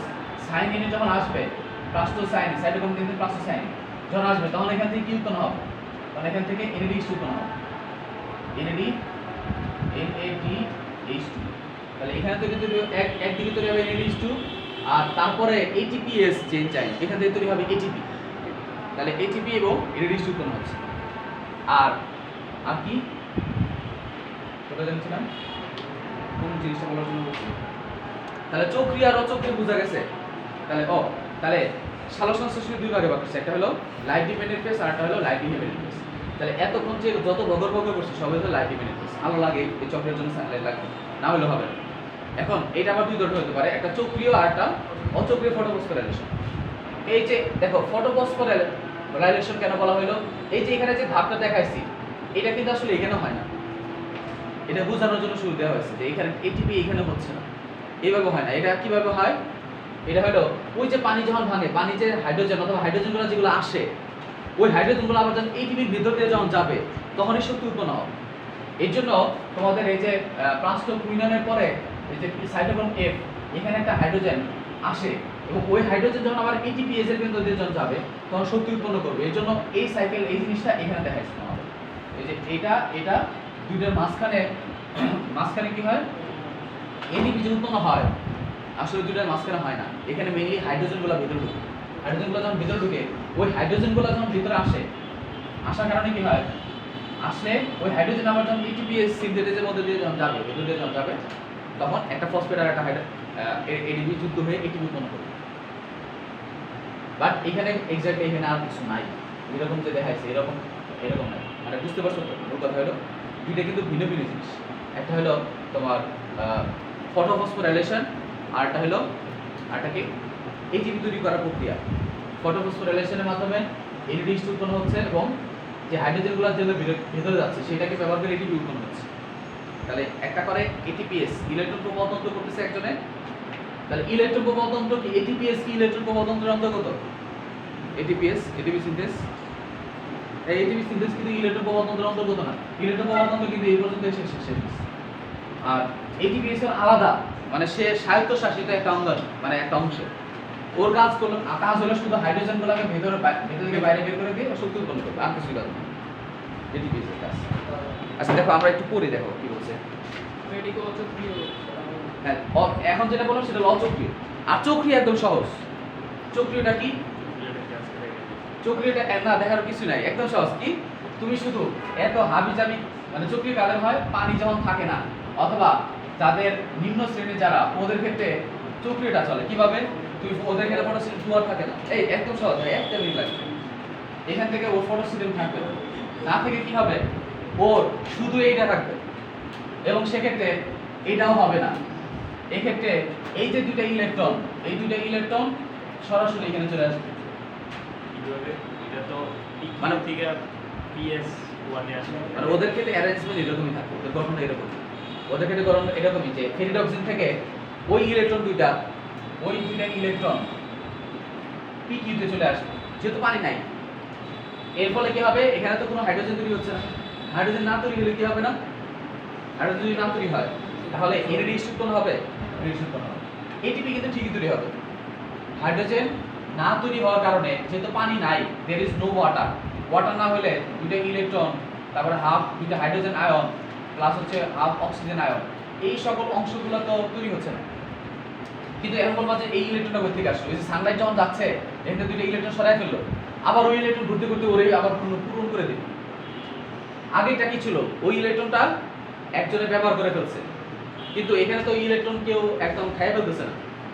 সাইন এনে যখন আসবে, প্লাস টু সাইন সাইটোক্রোম থেকে প্লাস টু সাইন যখন আসবে তখন এখান থেকে কি উৎপন্ন হবে, তখন এখান থেকে NADH2 উৎপন্ন হবে, NADH2। তাহলে এখানে থেকে তৈরি একদিকে তৈরি হবে NADH2, আর তারপরে ATPase চেইন চাই, এখান থেকে তৈরি হবে ATP। তাহলে ATP এবং NADH2 উৎপন্ন হচ্ছে। আর কি কথা জানছিলাম, কোন জিনিসটা বলার জন্য বলছি, তাহলে চক্রিয়া আর অচক্রিয়া বোঝা গেছে। তাহলে সালোক সংশ্লেষণের দুই ভাগে ভাগ করছে, একটা হলো লাইট ডিপেন্ডেন্ট ফেজ আর একটা হলো লাইট ইন্ডিপেন্ডেন্ট ফেজ। তাহলে এতক্ষণ যে যত বগর করছে সবই হলো লাইট ডিপেন্ডেন্ট ফেজ, আলো লাগে এই চক্রের জন্য সানলাইট লাগবে, না হলে হবে না। এখন এটা আবার দুই ধরনের হতে পারে, একটা চক্রীয় আর একটা অচক্রীয় ফটোফসফোরাইলেশন। এই যে দেখো ফটোফসফোরাইলেশন কেন বলা হলো, এই যে এখানে যে ধাপটা দেখাইছি এটা কিন্তু আসলে এখানে হয় না, এটা বোঝানোর জন্য শুরু দেওয়া হয়েছে যে এখানে ATP এখানে হচ্ছে না, এইভাবে হয় না। এটা কিভাবে হয়, এটা হলো ওই যে পানি যখন ভাঙে, পানি যে হাইড্রোজেন অথবা হাইড্রোজেনগুলো যেগুলো আসে, ওই হাইড্রোজেনগুলো আবার যখন ATPর ভিতর দিয়ে যখন যাবে তখনই শক্তি উৎপন্ন হবে। এর জন্য তোমাদের এই যে প্লাস্টোকুইননের পরে এই যে সাইটোক্রোম F এখানে একটা হাইড্রোজেন আসে, এবং ওই হাইড্রোজেন যখন আবার ATPase এর কেন্দ্র দিয়ে যখন যাবে তখন শক্তি উৎপন্ন করবে। এর জন্য এই সাইকেল, এই জিনিসটা এখানে দেখাইছে আমাদের, এই যে এটা দুইটার মাঝখানে কি হয়, ATP যে উৎপন্ন হয় আসলে দুইটার মাঝখানে হয় না, এখানে মেইনলি হাইড্রোজেনগুলো ভিতরে ঢুকে, হাইড্রোজেনগুলো যখন ভিতরে ঢুকে ওই হাইড্রোজেনগুলো যখন ভিতরে আসার কারণে কি হয়, আসলে ওই হাইড্রোজেন আবার যখন ATPase সিনথেসিসের মধ্যে দিয়ে যখন যাবে, ভিতরে দিয়ে যখন যাবে তখন একটা ফসফেট আর একটা ADP যুক্ত হয়ে ATP উৎপন্ন করবে। বাট এখানে এক্স্যাক্টলি এখানে আর কিছু নাই, এরকম যে দেখাইছে এরকম নাই। মানে বুঝতে পারছো তো, মূল কথা হলো দুইটা কিন্তু ভিন্ন জিনিস, একটা হলো তোমার ফটোফসফোরাইলেশন আর একটা কি ATP তৈরি করার প্রক্রিয়া। ফটোফসফোরাইলেশনের মাধ্যমে NADH2 উৎপন্ন হচ্ছে এবং যে হাইড্রোজেনগুলো যেগুলো ভেতরে যাচ্ছে সেটাকে ব্যবহার করে ATP উৎপন্ন হচ্ছে। তাহলে একটা করে ATPase ইলেকট্রন প্রবাহ তন্ত্র করতেছে একজনে, তাহলে ইলেকট্রন প্রবাহ তন্ত্র কি ATPase কি ইলেকট্রন প্রবাহ তন্ত্রের অন্তর্গত, ATP সিনথেস এই এটিপি সিনথেসিস কিন্তু ইলেকট্রন প্রবাহতন্ত্রের অন্তর্গত না। ইলেকট্রন প্রবাহতন্ত্র কিন্তু এই পর্যন্ত এসে শেষ। আর এটিপিএস এর আলাদা, মানে সে স্বায়ত্তশাসিত একটা অঙ্গ, মানে একটা অংশ। ওর কাজ হলো শুধু হাইড্রোজেনগুলোকে ভেতর থেকে বাইরে বের করে দিয়ে শক্তি উৎপন্ন করবে, আর কিছুই কাজ না। এটিপিএস এর কাজ। আচ্ছা দেখো আমরা একটু পড়ি, দেখো কি বলছে। এটিকে অচক্রিয়। হ্যাঁ, এখন যেটা বললাম সেটা হলো অচক্রিয়। আর চক্রিয় একদম সহজ। চক্রিয়টা কি? চক্রিয়টা না দেখার কিছু নাই, একদম সহজ। কি তুমি শুধু এত হাবিজাবি, মানে চক্রিয় কাদের হয় পানি যখন থাকে না, অথবা যাদের নিম্ন শ্রেণীর যারা, ওদের ক্ষেত্রে চক্রিয়টা চলে কিভাবে? তুই ওদের ক্ষেত্রে ফটোসিস্টেম দুয়ার থাকে না। এই একদম সহজ ভাই, একটা মিনিট লাগবে। এখান থেকে ওর ফটোসিস্টেম থাকবে না, থেকে কি হবে? ওর শুধু এইটা থাকবে, এবং সেক্ষেত্রে এটাও হবে না। এক্ষেত্রে এই যে দুইটা ইলেকট্রন, এই দুইটা ইলেকট্রন সরাসরি এখানে চলে আসবে। কিভাবে? এটা তো মানে থেকে PS1 এ আসে। মানে ওদের ক্ষেত্রে অ্যারেঞ্জমেন্ট এরকমই থাকে, ওদের গঠনটা এরকম। ওদের ক্ষেত্রে গঠন এরকমই যে ফেরিডক্সিন থেকে ওই ইলেকট্রন দুইটা ইলেকট্রন PQ তে চলে আসবে, যেহেতু পানি নাই। এর ফলে কি হবে? এখানে তো কোনো হাইড্রোজেন তৈরি হচ্ছে না। হাইড্রোজেন না তৈরি হলে কি হবে না? হাইড্রোজেন যদি না তৈরি হয় তাহলে এর রিডিউস উৎপন্ন হবে, রিডিউস উৎপন্ন হবে। এটিপি কিন্তু ঠিকই তৈরি হবে। হাইড্রোজেন না তৈরি হওয়ার কারণে, যেহেতু পানি নাই, there is no water. Water না হলে দুইটা ইলেকট্রন, তারপরে হাফ দুইটা হাইড্রোজেন আয়ন প্লাস হচ্ছে হাফ অক্সিজেন আয়ন, এই সকল অংশগুলো তো তৈরি হচ্ছে না। কিন্তু এখন বলবো যে এই ইলেকট্রনটা কোথা থেকে আসলো? এই যে সানলাইট যখন যাচ্ছে, এখানে দুইটা ইলেকট্রন সরায় ফেললো, আবার ওই ইলেকট্রন ঘুরতে ঘুরতে ওরে আবার পূরণ করে দিল। আগেটা কি ছিল? ওই ইলেকট্রনটা একজনে ব্যবহার করে ফেলছে, কিন্তু এখানে তো ইলেকট্রন কেউ একদম খাইয়ে ফেলতেছে না,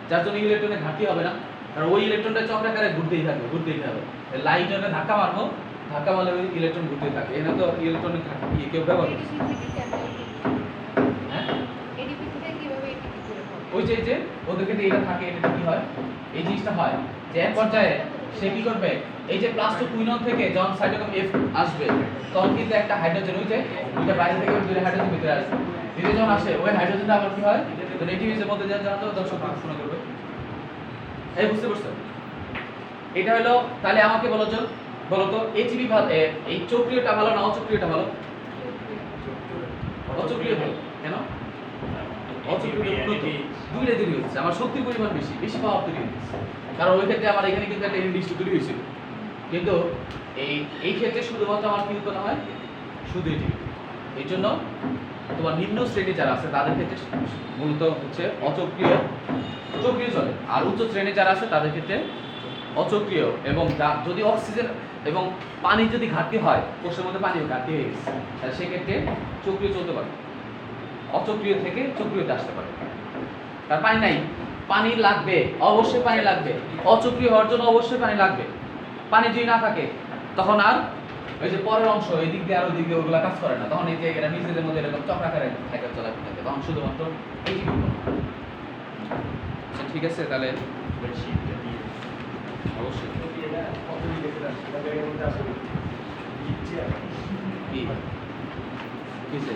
যার জন্য ইলেকট্রনের ঘাটতি হবে না। কারণ ওই ইলেকট্রনটা চক্রাকারে ঘুরতেই থাকবে। লাইট যখন ধাক্কা মারলে ওই ইলেকট্রন ঘুরতেই থাকে। এখানে তো ইলেকট্রনের ঘাটতি কেউ ব্যবহার করছে না। হ্যাঁ, এডিপি থেকে কিভাবে এটিপি করে হবে? ওই যে ওদের ক্ষেত্রে এটা থাকে, এটা কি হয়? এই জিনিসটা হয় যে এক পর্যায়ে সে কি করবে? এই যে প্লাস্টো কুইনন থেকে যখন সাইটোক্রোম F আসবে, তখন কিন্তু একটা হাইড্রোজেন, ওই যে দুইটা বাইরে থেকে দুইটা হাইড্রোজেন ভিতরে আসবে। ভিতরে যখন আসে ওই হাইড্রোজেনটা আবার কি হয়? তো নেগেটিভের মধ্যে যখন যাবে তখন শক্তি উৎপন্ন করবে। এই বুঝতে পারছো? এটা হলো, তাহলে আমাকে বলো তো এইচবি ভালো, এই চক্রিয়টা ভালো না অচক্রিয়টা ভালো? অচক্রিয় ভালো। কেন? অচক্রিয় দুইটা তৈরি হচ্ছে, আমার শক্তির পরিমাণ বেশি পাওয়ার তৈরি হচ্ছে। কারণ ওই ক্ষেত্রে আমার এখানে কিন্তু একটা এনএডিএস তৈরি হয়েছিল, কিন্তু এই ক্ষেত্রে শুধুমাত্র আমার কি উৎপন্ন হয়? শুধু এটি। এই জন্য তোমার নিম্ন শ্রেণী যারা আছে তাদের ক্ষেত্রে মূলত হচ্ছে অচক্রিয়, চক্রিয় চলে। আর উচ্চ শ্রেণী যারা আছে তাদের ক্ষেত্রে অচক্রিয়, এবং যদি অক্সিজেন এবং পানি যদি ঘাটতি হয়, কোষের মধ্যে পানির ঘাটতি হয়ে গেছে, তাহলে সেক্ষেত্রে চক্রিয় চলতে পারে, অচক্রিয় থেকে চক্রিয়তে আসতে পারে। তার পানি নাই, পানি লাগবে, অবশ্যই পানি লাগবে। অচক্রিয় হওয়ার জন্য অবশ্যই পানি লাগবে। পানি যদি না থাকে তখন আর ওই যে পরের অংশ এই দিক দিয়ে আর ওই দিক দিয়ে ওগুলো কাজ করে না, তখন এই যে এরা নিজেদের মধ্যে এরকম চক্রাকারে থাকে চলাফেরা থাকে, তখন শুধুমাত্র এই যে আচ্ছা ঠিক আছে, তাহলে শীতটা দিয়ে অবশ্যই কি? কিসে?